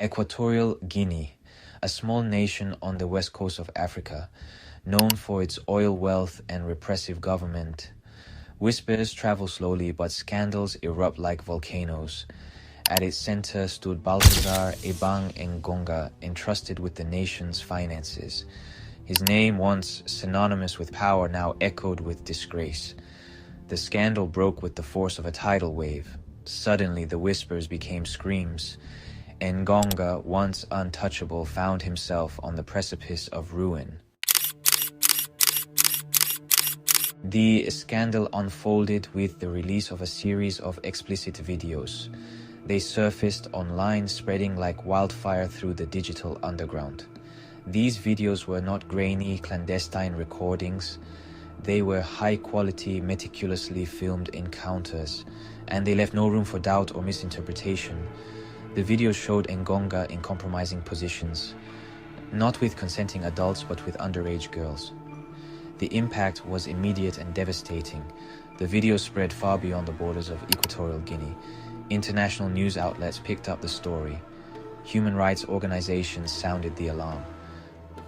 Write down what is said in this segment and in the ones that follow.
Equatorial Guinea, a small nation on the west coast of Africa, known for its oil wealth and repressive government. Whispers travel slowly, but scandals erupt like volcanoes. At its center stood Baltasar Ebang Engonga, entrusted with the nation's finances. His name, once synonymous with power, now echoed with disgrace. The scandal broke with the force of a tidal wave. Suddenly, the whispers became screams. Engonga, once untouchable, found himself on the precipice of ruin. The scandal unfolded with the release of a series of explicit videos. They surfaced online, spreading like wildfire through the digital underground. These videos were not grainy, clandestine recordings. They were high-quality, meticulously filmed encounters, and they left no room for doubt or misinterpretation. The videos showed Engonga in compromising positions, not with consenting adults but with underage girls. The impact was immediate and devastating. The videos spread far beyond the borders of Equatorial Guinea. International news outlets picked up the story. Human rights organizations sounded the alarm.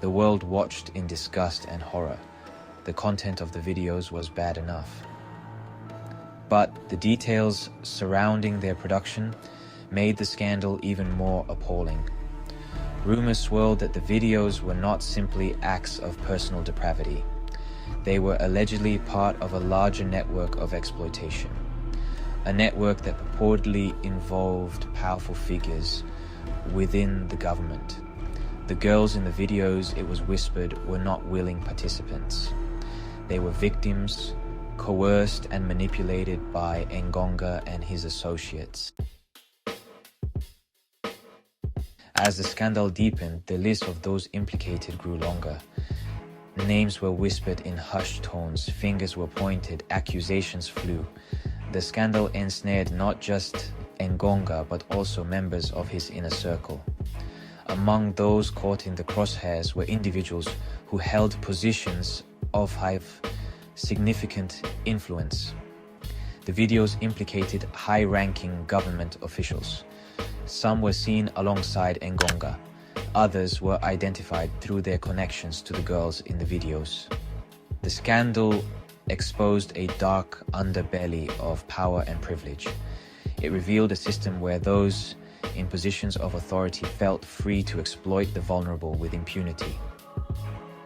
The world watched in disgust and horror. The content of the videos was bad enough, but the details surrounding their production made the scandal even more appalling. Rumors swirled that the videos were not simply acts of personal depravity. They were allegedly part of a larger network of exploitation, a network that purportedly involved powerful figures within the government. The girls in the videos, it was whispered, were not willing participants. They were victims, coerced and manipulated by Engonga and his associates. As the scandal deepened, the list of those implicated grew longer. Names were whispered in hushed tones, fingers were pointed, accusations flew. The scandal ensnared not just Engonga, but also members of his inner circle. Among those caught in the crosshairs were individuals who held positions of high significant influence. The videos implicated high-ranking government officials. Some were seen alongside Engonga. Others were identified through their connections to the girls in the videos. The scandal exposed a dark underbelly of power and privilege. It revealed a system where those in positions of authority felt free to exploit the vulnerable with impunity.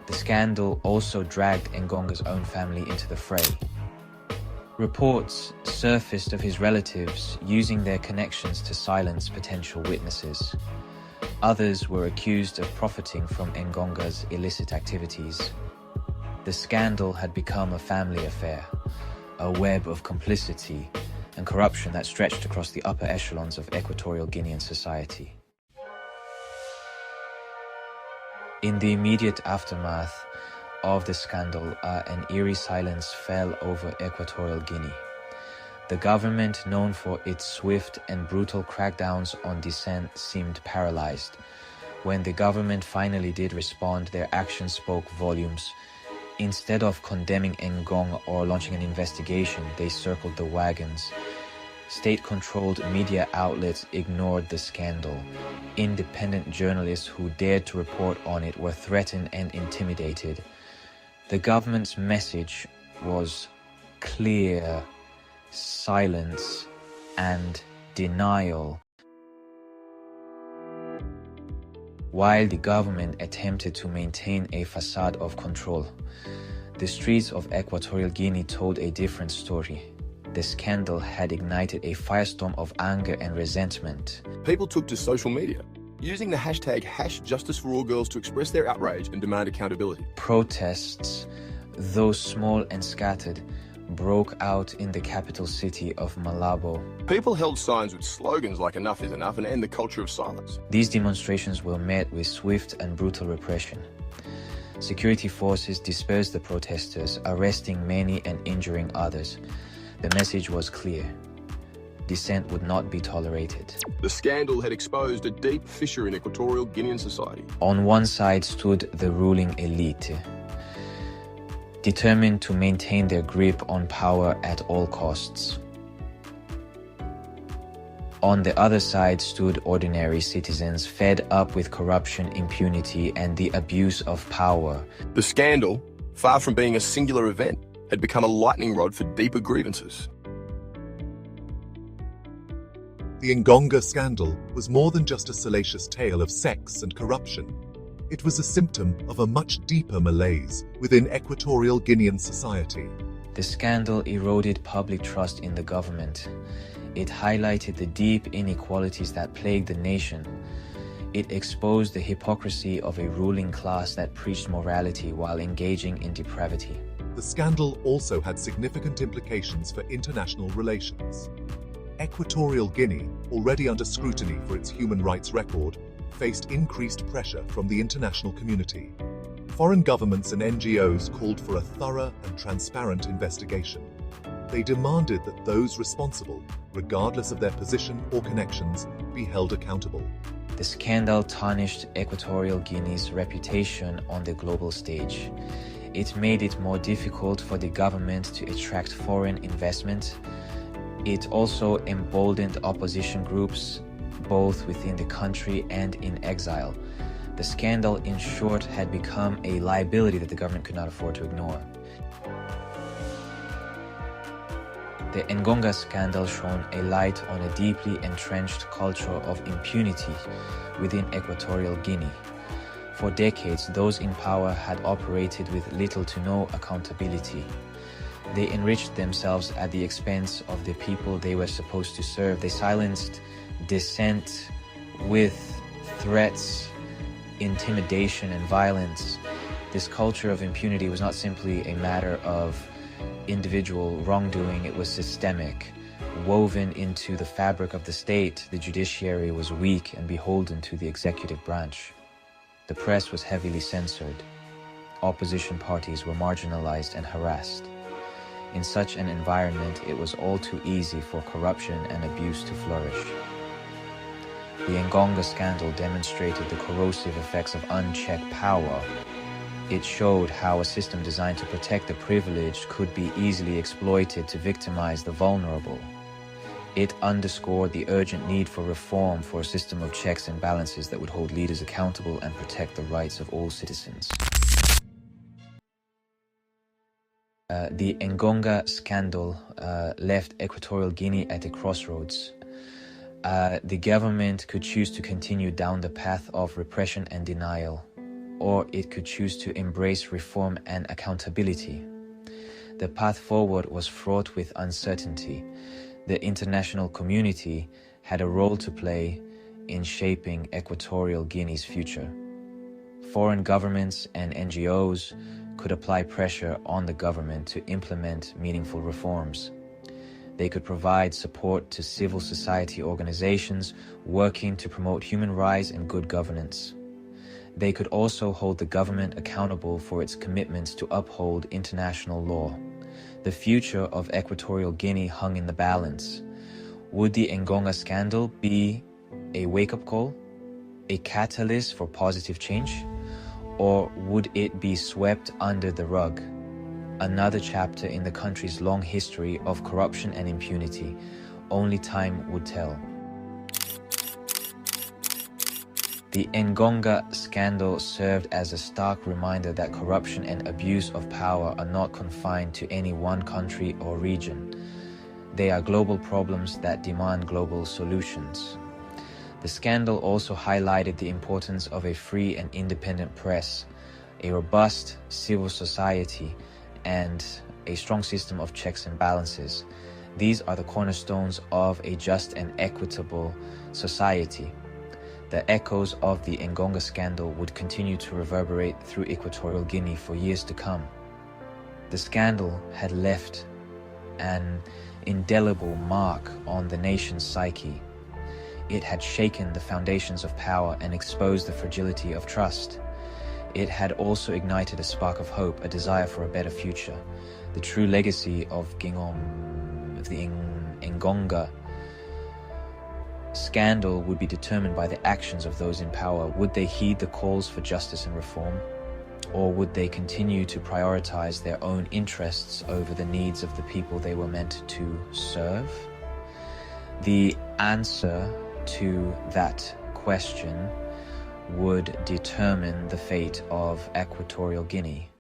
The scandal also dragged Engonga's own family into the fray. Reports surfaced of his relatives using their connections to silence potential witnesses. Others were accused of profiting from Engonga's illicit activities. The scandal had become a family affair, a web of complicity and corruption that stretched across the upper echelons of Equatorial Guinean society. In the immediate aftermath of the scandal, an eerie silence fell over Equatorial Guinea. The government, known for its swift and brutal crackdowns on dissent, seemed paralyzed. When the government finally did respond, their actions spoke volumes. Instead of condemning Engonga or launching an investigation, they circled the wagons. State-controlled media outlets ignored the scandal. Independent journalists who dared to report on it were threatened and intimidated. The government's message was clear: silence and denial. While the government attempted to maintain a facade of control, the streets of Equatorial Guinea told a different story. The scandal had ignited a firestorm of anger and resentment. People took to social media, using the hashtag #JusticeForAllGirls to express their outrage and demand accountability. Protests, though small and scattered, broke out in the capital city of Malabo. People held signs with slogans like "Enough is enough" and "End the culture of silence." These demonstrations were met with swift and brutal repression. Security forces dispersed the protesters, arresting many and injuring others. The message was clear: dissent would not be tolerated. The scandal had exposed a deep fissure in Equatorial Guinean society. On one side stood the ruling elite, determined to maintain their grip on power at all costs. On the other side stood ordinary citizens fed up with corruption, impunity, and the abuse of power. The scandal, far from being a singular event, had become a lightning rod for deeper grievances. The Engonga scandal was more than just a salacious tale of sex and corruption. It was a symptom of a much deeper malaise within Equatorial Guinean society. The scandal eroded public trust in the government. It highlighted the deep inequalities that plagued the nation. It exposed the hypocrisy of a ruling class that preached morality while engaging in depravity. The scandal also had significant implications for international relations. Equatorial Guinea, already under scrutiny for its human rights record, faced increased pressure from the international community. Foreign governments and NGOs called for a thorough and transparent investigation. They demanded that those responsible, regardless of their position or connections, be held accountable. The scandal tarnished Equatorial Guinea's reputation on the global stage. It made it more difficult for the government to attract foreign investment. It also emboldened opposition groups, both within the country and in exile. The scandal, in short, had become a liability that the government could not afford to ignore. The Engonga scandal shone a light on a deeply entrenched culture of impunity within Equatorial Guinea. For decades, those in power had operated with little to no accountability. They enriched themselves at the expense of the people they were supposed to serve. They silenced dissent with threats, intimidation, and violence. This culture of impunity was not simply a matter of individual wrongdoing, it was systemic. Woven into the fabric of the state, the judiciary was weak and beholden to the executive branch. The press was heavily censored. Opposition parties were marginalized and harassed. In such an environment, it was all too easy for corruption and abuse to flourish. The Engonga scandal demonstrated the corrosive effects of unchecked power. It showed how a system designed to protect the privileged could be easily exploited to victimize the vulnerable. It underscored the urgent need for reform, for a system of checks and balances that would hold leaders accountable and protect the rights of all citizens. The Engonga scandal left Equatorial Guinea at a crossroads. The government could choose to continue down the path of repression and denial, or it could choose to embrace reform and accountability. The path forward was fraught with uncertainty. The international community had a role to play in shaping Equatorial Guinea's future. Foreign governments and NGOs could apply pressure on the government to implement meaningful reforms. They could provide support to civil society organizations working to promote human rights and good governance. They could also hold the government accountable for its commitments to uphold international law. The future of Equatorial Guinea hung in the balance. Would the Engonga scandal be a wake-up call, a catalyst for positive change, or would it be swept under the rug? Another chapter in the country's long history of corruption and impunity. Only time would tell. The Engonga scandal served as a stark reminder that corruption and abuse of power are not confined to any one country or region. They are global problems that demand global solutions. The scandal also highlighted the importance of a free and independent press, a robust civil society, and a strong system of checks and balances. These are the cornerstones of a just and equitable society. The echoes of the Engonga scandal would continue to reverberate through Equatorial Guinea for years to come. The scandal had left an indelible mark on the nation's psyche. It had shaken the foundations of power and exposed the fragility of trust. It had also ignited a spark of hope, a desire for a better future. The true legacy of the Engonga scandal would be determined by the actions of those in power. Would they heed the calls for justice and reform? Or would they continue to prioritize their own interests over the needs of the people they were meant to serve? The answer to that question would determine the fate of Equatorial Guinea.